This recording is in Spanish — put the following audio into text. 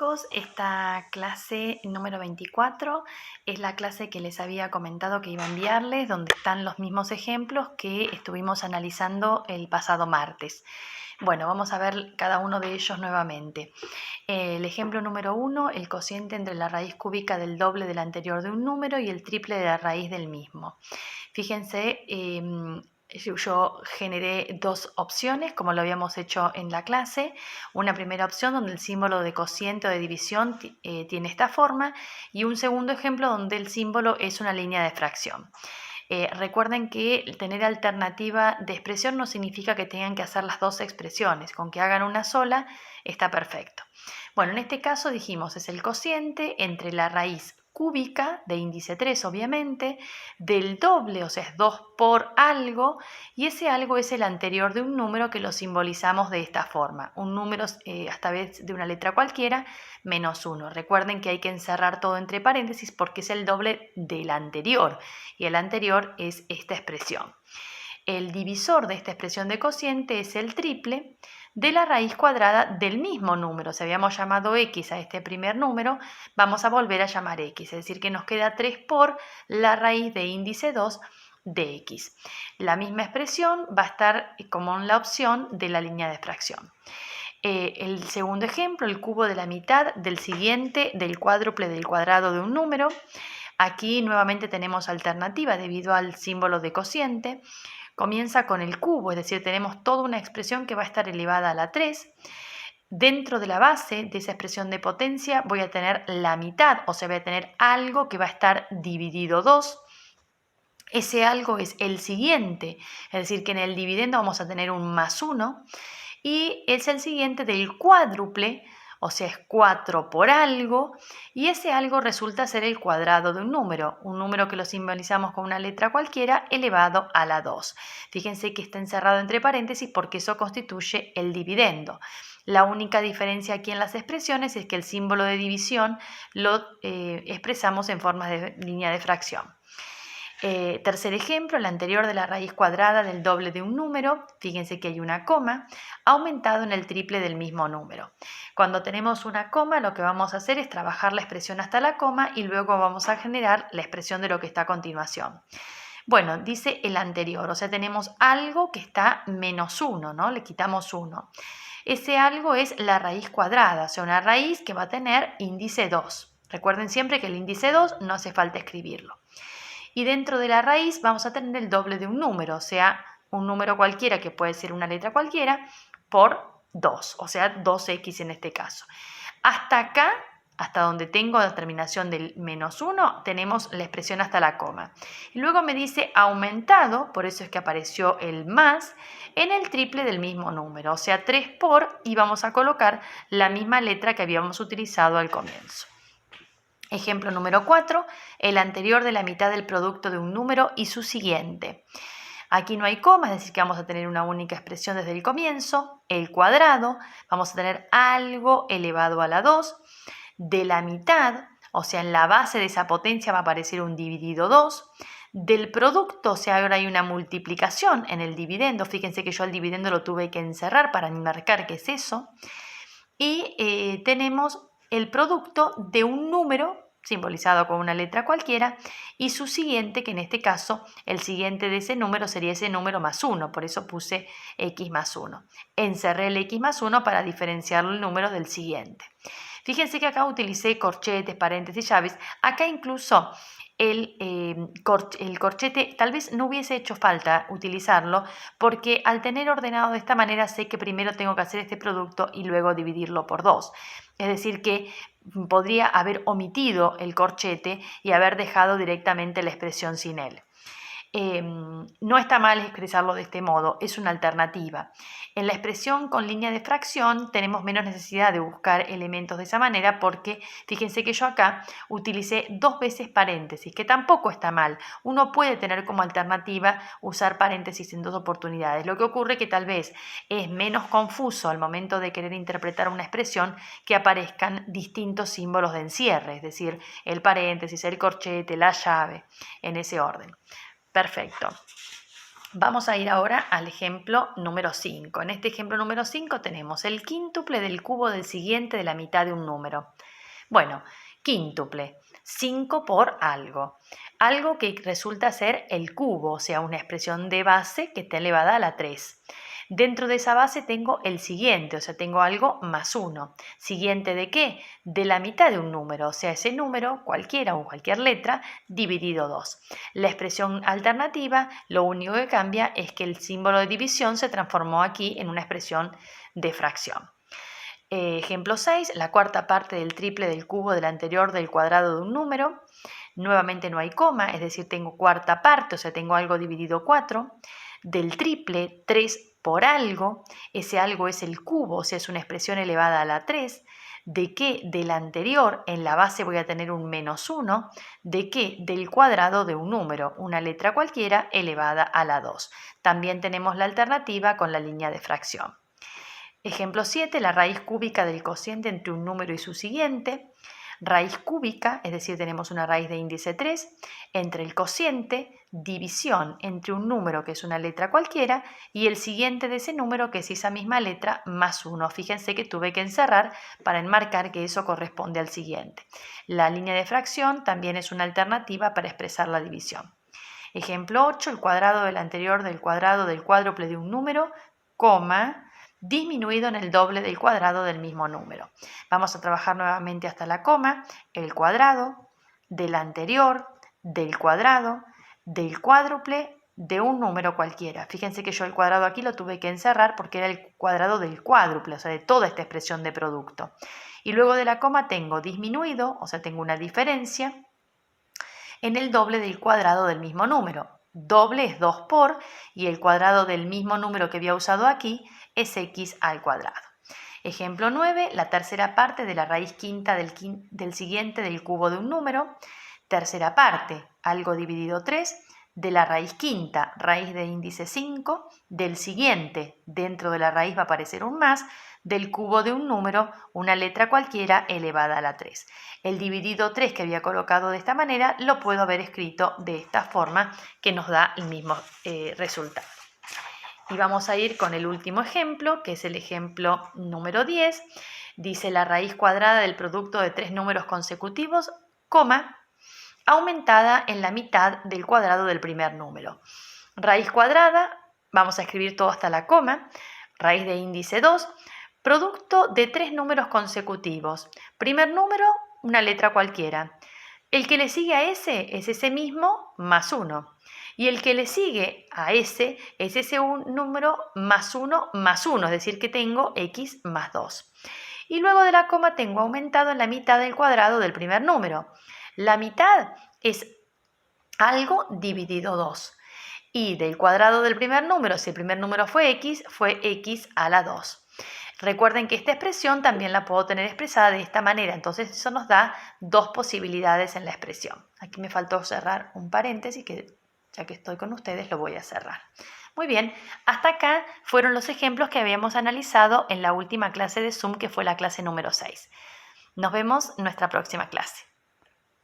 chicos, esta clase número 24 es la clase que les había comentado que iba a enviarles, donde están los mismos ejemplos que estuvimos analizando el pasado martes. Bueno, vamos a ver cada uno de ellos nuevamente. El ejemplo número 1, el cociente entre la raíz cúbica del doble del anterior de un número y el triple de la raíz del mismo. Fíjense, yo generé dos opciones, como lo habíamos hecho en la clase. Una primera opción donde el símbolo de cociente o de división tiene esta forma, y un segundo ejemplo donde el símbolo es una línea de fracción. Recuerden que tener alternativa de expresión no significa que tengan que hacer las dos expresiones. Con que hagan una sola está perfecto. Bueno, en este caso dijimos es el cociente entre la raíz cúbica de índice 3, obviamente, del doble, o sea, es 2 por algo, y ese algo es el anterior de un número que lo simbolizamos de esta forma. Un número hasta vez de una letra cualquiera, menos 1. Recuerden que hay que encerrar todo entre paréntesis porque es el doble del anterior, y el anterior es esta expresión. El divisor de esta expresión de cociente es el triple de la raíz cuadrada del mismo número. Si habíamos llamado x a este primer número, vamos a volver a llamar x, es decir que nos queda 3 por la raíz de índice 2 de x. La misma expresión va a estar como en la opción de la línea de fracción. El segundo ejemplo, el cubo de la mitad del siguiente del cuádruple del cuadrado de un número. Aquí nuevamente tenemos alternativa debido al símbolo de cociente. Comienza con el cubo, es decir, tenemos toda una expresión que va a estar elevada a la 3. Dentro de la base de esa expresión de potencia voy a tener la mitad, o sea, voy a tener algo que va a estar dividido 2. Ese algo es el siguiente, es decir, que en el dividendo vamos a tener un más 1. Y es el siguiente del cuádruple, o sea, es 4 por algo, y ese algo resulta ser el cuadrado de un número que lo simbolizamos con una letra cualquiera elevado a la 2. Fíjense que está encerrado entre paréntesis porque eso constituye el dividendo. La única diferencia aquí en las expresiones es que el símbolo de división lo expresamos en forma de línea de fracción. Tercer ejemplo, el anterior de la raíz cuadrada del doble de un número, fíjense que hay una coma, aumentado en el triple del mismo número. Cuando tenemos una coma, lo que vamos a hacer es trabajar la expresión hasta la coma y luego vamos a generar la expresión de lo que está a continuación. Bueno, dice el anterior, o sea, tenemos algo que está menos 1, ¿no? Le quitamos 1. Ese algo es la raíz cuadrada, o sea, una raíz que va a tener índice 2. Recuerden siempre que el índice 2 no hace falta escribirlo. Y dentro de la raíz vamos a tener el doble de un número, o sea, un número cualquiera que puede ser una letra cualquiera por 2, o sea, 2x en este caso. Hasta acá, hasta donde tengo la terminación del menos 1, tenemos la expresión hasta la coma. Y luego me dice aumentado, por eso es que apareció el más, en el triple del mismo número, o sea, 3 por, y vamos a colocar la misma letra que habíamos utilizado al comienzo. Ejemplo número 4, el anterior de la mitad del producto de un número y su siguiente. Aquí no hay coma, es decir que vamos a tener una única expresión desde el comienzo. El cuadrado, vamos a tener algo elevado a la 2. De la mitad, o sea, en la base de esa potencia va a aparecer un dividido 2. Del producto, o sea, ahora hay una multiplicación en el dividendo. Fíjense que yo el dividendo lo tuve que encerrar para marcar qué es eso. Y tenemos el producto de un número simbolizado con una letra cualquiera y su siguiente, que en este caso el siguiente de ese número sería ese número más 1, por eso puse x más 1. Encerré el x más 1 para diferenciar el número del siguiente. Fíjense que acá utilicé corchetes, paréntesis, llaves. Acá incluso el corchete tal vez no hubiese hecho falta utilizarlo porque al tener ordenado de esta manera sé que primero tengo que hacer este producto y luego dividirlo por 2. Es decir que podría haber omitido el corchete y haber dejado directamente la expresión sin él. No está mal expresarlo de este modo, es una alternativa. En la expresión con línea de fracción tenemos menos necesidad de buscar elementos de esa manera porque fíjense que yo acá utilicé 2 veces paréntesis, que tampoco está mal. Uno puede tener como alternativa usar paréntesis en 2 oportunidades. Lo que ocurre que tal vez es menos confuso al momento de querer interpretar una expresión que aparezcan distintos símbolos de encierre, es decir, el paréntesis, el corchete, la llave, en ese orden. Perfecto. Vamos a ir ahora al ejemplo número 5. En este ejemplo número 5 tenemos el quíntuple del cubo del siguiente de la mitad de un número. Bueno, quíntuple, 5 por algo. Algo que resulta ser el cubo, o sea, una expresión de base que está elevada a la 3. Dentro de esa base tengo el siguiente, o sea, tengo algo más 1. ¿Siguiente de qué? De la mitad de un número, o sea, ese número, cualquiera o cualquier letra, dividido 2. La expresión alternativa, lo único que cambia es que el símbolo de división se transformó aquí en una expresión de fracción. Ejemplo 6, la cuarta parte del triple del cubo del anterior del cuadrado de un número. Nuevamente no hay coma, es decir, tengo cuarta parte, o sea, tengo algo dividido 4. Del triple, 3 por algo, ese algo es el cubo, o sea, es una expresión elevada a la 3. ¿De qué? Del anterior, en la base voy a tener un menos 1. ¿De qué? Del cuadrado de un número, una letra cualquiera elevada a la 2. También tenemos la alternativa con la línea de fracción. Ejemplo 7, la raíz cúbica del cociente entre un número y su siguiente. Raíz cúbica, es decir, tenemos una raíz de índice 3, entre el cociente, división entre un número que es una letra cualquiera y el siguiente de ese número que es esa misma letra más 1. Fíjense que tuve que encerrar para enmarcar que eso corresponde al siguiente. La línea de fracción también es una alternativa para expresar la división. Ejemplo 8, el cuadrado del anterior del cuadrado del cuádruple de un número, coma, disminuido en el doble del cuadrado del mismo número. Vamos a trabajar nuevamente hasta la coma, el cuadrado del anterior, del cuadrado, del cuádruple de un número cualquiera. Fíjense que yo el cuadrado aquí lo tuve que encerrar porque era el cuadrado del cuádruple, o sea, de toda esta expresión de producto. Y luego de la coma tengo disminuido, o sea, tengo una diferencia en el doble del cuadrado del mismo número. Doble es 2 por, y el cuadrado del mismo número que había usado aquí es x al cuadrado. Ejemplo 9, la tercera parte de la raíz quinta del siguiente del cubo de un número. Tercera parte, algo dividido 3, de la raíz quinta, raíz de índice 5, del siguiente, dentro de la raíz va a aparecer un más, del cubo de un número, una letra cualquiera elevada a la 3. El dividido 3 que había colocado de esta manera lo puedo haber escrito de esta forma que nos da el mismo resultado. Y vamos a ir con el último ejemplo, que es el ejemplo número 10. Dice la raíz cuadrada del producto de 3 números consecutivos, coma, aumentada en la mitad del cuadrado del primer número. Raíz cuadrada, vamos a escribir todo hasta la coma, raíz de índice 2, producto de 3 números consecutivos. Primer número, una letra cualquiera. El que le sigue a ese es ese mismo más 1. Y el que le sigue a ese es ese número más 1 más 1, es decir, que tengo x más 2. Y luego de la coma tengo aumentado en la mitad del cuadrado del primer número. La mitad es algo dividido 2. Y del cuadrado del primer número, si el primer número fue x a la 2. Recuerden que esta expresión también la puedo tener expresada de esta manera, entonces eso nos da dos posibilidades en la expresión. Aquí me faltó cerrar un paréntesis que ya que estoy con ustedes lo voy a cerrar. Muy bien, hasta acá fueron los ejemplos que habíamos analizado en la última clase de Zoom, que fue la clase número 6. Nos vemos en nuestra próxima clase.